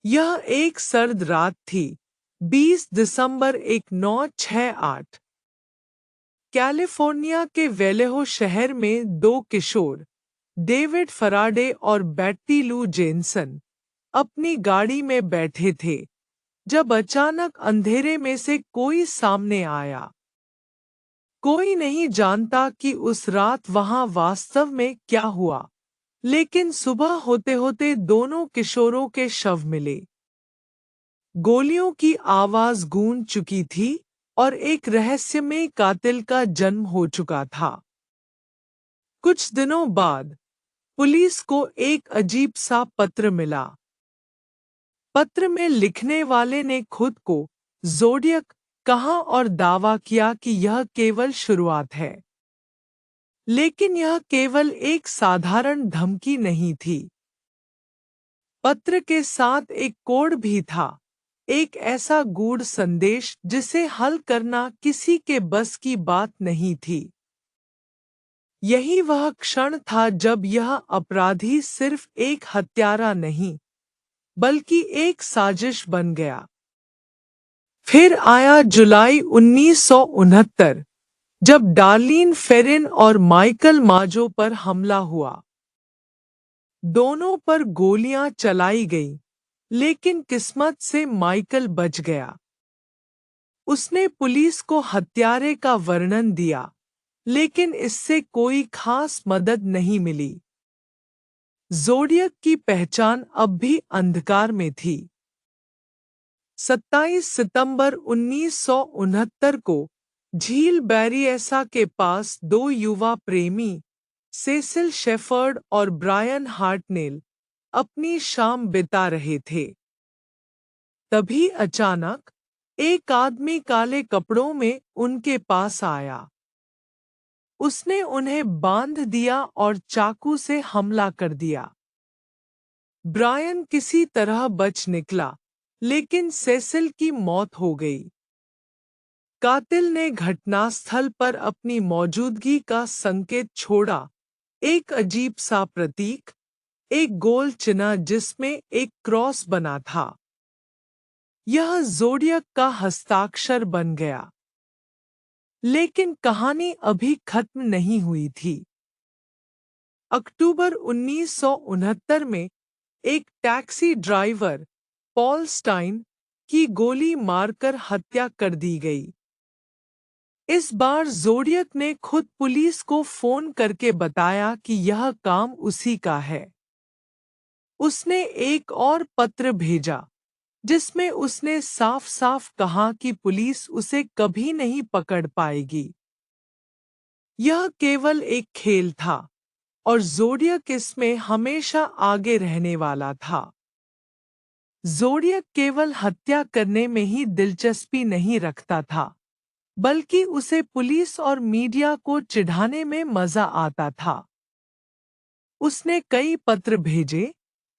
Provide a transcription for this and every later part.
यह एक सर्द रात थी, 20 दिसंबर 1968। कैलिफोर्निया के वेलेहो शहर में दो किशोर, डेविड फराडे और बेट्टी लू जेनसन, अपनी गाड़ी में बैठे थे जब अचानक अंधेरे में से कोई सामने आया। कोई नहीं जानता कि उस रात वहां वास्तव में क्या हुआ, लेकिन सुबह होते होते दोनों किशोरों के शव मिले। गोलियों की आवाज गूंज चुकी थी और एक रहस्यमय कातिल का जन्म हो चुका था। कुछ दिनों बाद पुलिस को एक अजीब सा पत्र मिला। पत्र में लिखने वाले ने खुद को ज़ोडियक कहा और दावा किया कि यह केवल शुरुआत है। लेकिन यह केवल एक साधारण धमकी नहीं थी। पत्र के साथ एक कोड भी था, एक ऐसा गूढ़ संदेश जिसे हल करना किसी के बस की बात नहीं थी। यही वह क्षण था जब यह अपराधी सिर्फ एक हत्यारा नहीं, बल्कि एक साजिश बन गया। फिर आया जुलाई 1969, जब डार्लिन फेरिन और माइकल माजो पर हमला हुआ। दोनों पर गोलियां चलाई गईं, लेकिन किस्मत से माइकल बच गया। उसने पुलिस को हत्यारे का वर्णन दिया, लेकिन इससे कोई खास मदद नहीं मिली। ज़ोडियक की पहचान अब भी अंधकार में थी। 27 सितंबर 1969 को झील बैरिएसा के पास दो युवा प्रेमी, सेसिल शेफर्ड और ब्रायन हार्टनेल, अपनी शाम बिता रहे थे। तभी अचानक एक आदमी काले कपड़ों में उनके पास आया। उसने उन्हें बांध दिया और चाकू से हमला कर दिया। ब्रायन किसी तरह बच निकला, लेकिन सेसिल की मौत हो गई। कातिल ने घटनास्थल पर अपनी मौजूदगी का संकेत छोड़ा, एक अजीब सा प्रतीक, एक गोल चिन्ह जिसमें एक क्रॉस बना था। यह ज़ोडियक का हस्ताक्षर बन गया। लेकिन कहानी अभी खत्म नहीं हुई थी। अक्टूबर 1969 में एक टैक्सी ड्राइवर, पॉल स्टाइन, की गोली मारकर हत्या कर दी गई। इस बार ज़ोडियक ने खुद पुलिस को फोन करके बताया कि यह काम उसी का है। उसने एक और पत्र भेजा, जिसमें उसने साफ-साफ कहा कि पुलिस उसे कभी नहीं पकड़ पाएगी। यह केवल एक खेल था, और ज़ोडियक इसमें हमेशा आगे रहने वाला था। ज़ोडियक केवल हत्या करने में ही दिलचस्पी नहीं रखता था, बल्कि उसे पुलिस और मीडिया को चिढ़ाने में मजा आता था। उसने कई पत्र भेजे,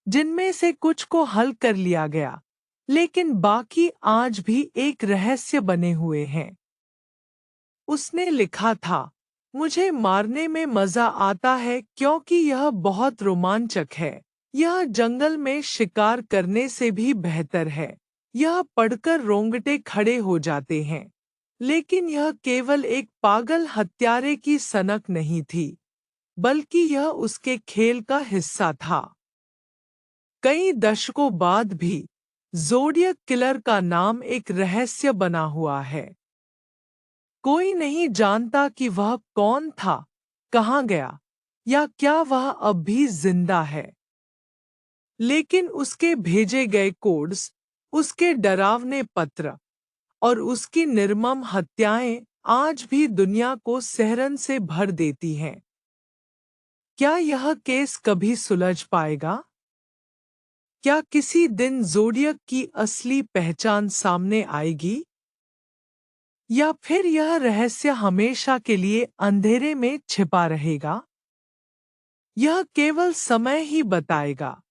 जिनमें से कुछ को हल कर लिया गया, लेकिन बाकी आज भी एक रहस्य बने हुए हैं। उसने लिखा था, मुझे मारने में मजा आता है क्योंकि यह बहुत रोमांचक है। यह जंगल में शिकार करने से भी बेहतर है। यह पढ़कर रोंगटे खड़े हो जाते हैं। लेकिन यह केवल एक पागल हत्यारे की सनक नहीं थी, बल्कि यह उसके खेल का हिस्सा था। कई दशकों बाद भी ज़ोडियक किलर का नाम एक रहस्य बना हुआ है। कोई नहीं जानता कि वह कौन था, कहाँ गया, या क्या वह अब भी जिंदा है। लेकिन उसके भेजे गए कोड्स, उसके डरावने पत्र और उसकी निर्मम हत्याएं आज भी दुनिया को सिहरन से भर देती हैं। क्या यह केस कभी सुलझ पाएगा? क्या किसी दिन ज़ोडियक की असली पहचान सामने आएगी? या फिर यह रहस्य हमेशा के लिए अंधेरे में छिपा रहेगा? यह केवल समय ही बताएगा।